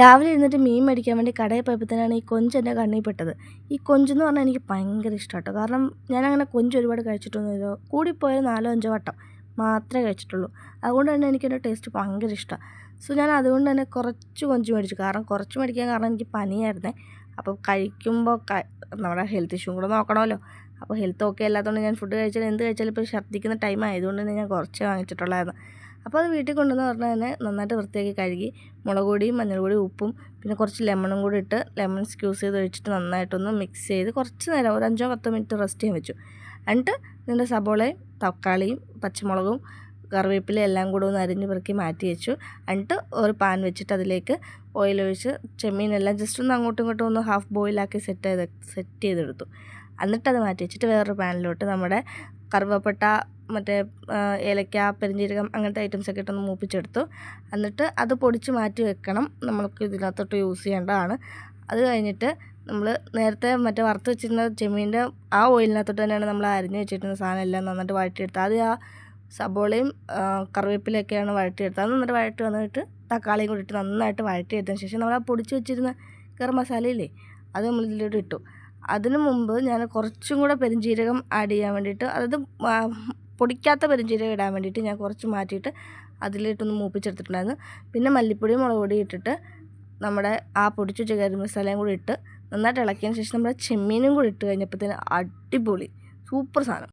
രാവിലെ എഴുന്നേറ്റ് മീൻ മേടിക്കാൻ വേണ്ടി കടയിൽ പോയപ്പോഴത്തേനാണ് ഈ കൊഞ്ച് എൻ്റെ കണ്ണിൽ പെട്ടത്. ഈ കൊഞ്ചെന്ന് പറഞ്ഞാൽ എനിക്ക് ഭയങ്കര ഇഷ്ടമാണ് കേട്ടോ. കാരണം ഞാനങ്ങനെ കൊഞ്ച് ഒരുപാട് കഴിച്ചിട്ടൊന്നുമില്ല. കൂടിപ്പോയാൽ 4-5 വട്ടം മാത്രമേ കഴിച്ചിട്ടുള്ളൂ. അതുകൊണ്ട് തന്നെ എനിക്കതിൻ്റെ ടേസ്റ്റ് ഭയങ്കര ഇഷ്ടമാണ്. സോ ഞാൻ അതുകൊണ്ട് തന്നെ കുറച്ച് കൊഞ്ച് മേടിച്ചു. കാരണം കുറച്ച് മേടിക്കാൻ കാരണം എനിക്ക് പനിയായിരുന്നേ. അപ്പോൾ കഴിക്കുമ്പോൾ നമ്മുടെ ഹെൽത്ത് ഇഷ്യൂ കൂടെ നോക്കണമല്ലോ. അപ്പോൾ ഹെൽത്ത് ഓക്കെ അല്ലാത്തതുകൊണ്ട് ഞാൻ ഫുഡ് കഴിച്ചാൽ എന്ത് കഴിച്ചാലും ഇപ്പോൾ ഛർദ്ദിക്കുന്ന ടൈം ആയതുകൊണ്ട് തന്നെ ഞാൻ കുറച്ചേ വാങ്ങിച്ചിട്ടുള്ളായിരുന്നു. അപ്പോൾ അത് വീട്ടിൽ കൊണ്ടുവന്ന് പറഞ്ഞാൽ തന്നെ നന്നായിട്ട് വൃത്തിയാക്കി കഴുകി മുളക് പൊടിയും മഞ്ഞൾപ്പൊടിയും ഉപ്പും പിന്നെ കുറച്ച് ലെമണും കൂടി ഇട്ട് ലെമൺ സ്ക്യൂസ് ചെയ്ത് ഒഴിച്ചിട്ട് നന്നായിട്ടൊന്ന് മിക്സ് ചെയ്ത് കുറച്ച് നേരം ഒരു 5-10 മിനിറ്റ് റെസ്റ്റ് ചെയ്യാൻ വെച്ചു. എന്നിട്ട് ഇതിൻ്റെ സബോളയും തക്കാളിയും പച്ചമുളകും കറിവേപ്പിലയും എല്ലാം കൂടെ ഒന്ന് അരിഞ്ഞ് പെറുക്കി മാറ്റി വെച്ചു. എന്നിട്ട് ഒരു പാൻ വെച്ചിട്ട് അതിലേക്ക് ഓയിൽ ഒഴിച്ച് ചെമ്മീനെല്ലാം ജസ്റ്റ് ഒന്ന് അങ്ങോട്ടും ഇങ്ങോട്ടും ഒന്ന് ഹാഫ് ബോയിലാക്കി സെറ്റ് ചെയ്തെടുത്തു. എന്നിട്ടത് മാറ്റി വെച്ചിട്ട് വേറൊരു പാനിലോട്ട് നമ്മുടെ കറുവപ്പട്ട മറ്റേ ഏലക്ക പെരുംജീരകം അങ്ങനത്തെ ഐറ്റംസൊക്കെ ഇട്ടൊന്ന് മൂപ്പിച്ചെടുത്തു. എന്നിട്ട് അത് പൊടിച്ച് മാറ്റി വെക്കണം. നമുക്ക് ഇതിനകത്തോട്ട് യൂസ് ചെയ്യേണ്ടതാണ്. അത് കഴിഞ്ഞിട്ട് നമ്മൾ നേരത്തെ മറ്റേ വറുത്ത് വെച്ചിരുന്ന ചെമ്മീൻ്റെ ആ ഓയിലിനകത്തോട്ട് തന്നെയാണ് നമ്മൾ അരിഞ്ഞ് വെച്ചിരുന്ന സാധനം എല്ലാം നന്നായിട്ട് വഴറ്റിയെടുത്തത്. അത് ആ സബോളയും കറിവേപ്പിലൊക്കെയാണ് വഴറ്റിയെടുത്തത്. അത് നന്നായിട്ട് വഴറ്റി വന്നിട്ട് തക്കാളിയും കൂടി ഇട്ട് നന്നായിട്ട് വഴറ്റിയെടുത്തതിന് ശേഷം നമ്മൾ ആ പൊടിച്ച് വെച്ചിരുന്ന ഗരം മസാലയില്ലേ അത് നമ്മൾ ഇതിലോട്ട് ഇട്ടു. അതിനു മുമ്പ് ഞാൻ കുറച്ചും കൂടെ പെരുംജീരകം ആഡ് ചെയ്യാൻ വേണ്ടിയിട്ട്, അതായത് പൊടിക്കാത്ത പെരുംജീരകം ഇടാൻ വേണ്ടിയിട്ട് ഞാൻ കുറച്ച് മാറ്റിയിട്ട് അതിലിട്ടൊന്ന് മൂപ്പിച്ചെടുത്തിട്ടുണ്ടായിരുന്നു. പിന്നെ മല്ലിപ്പൊടിയും മുളക് പൊടിയും ഇട്ടിട്ട് നമ്മുടെ ആ പൊടിച്ച് വെച്ച ഗരം മസാലയും കൂടി ഇട്ട് നന്നായിട്ട് ഇളക്കിയതിന് ശേഷം നമ്മുടെ ചെമ്മീനും കൂടി ഇട്ട് കഴിഞ്ഞപ്പോഴത്തേന് അടിപൊളി സൂപ്പർ സാധനം.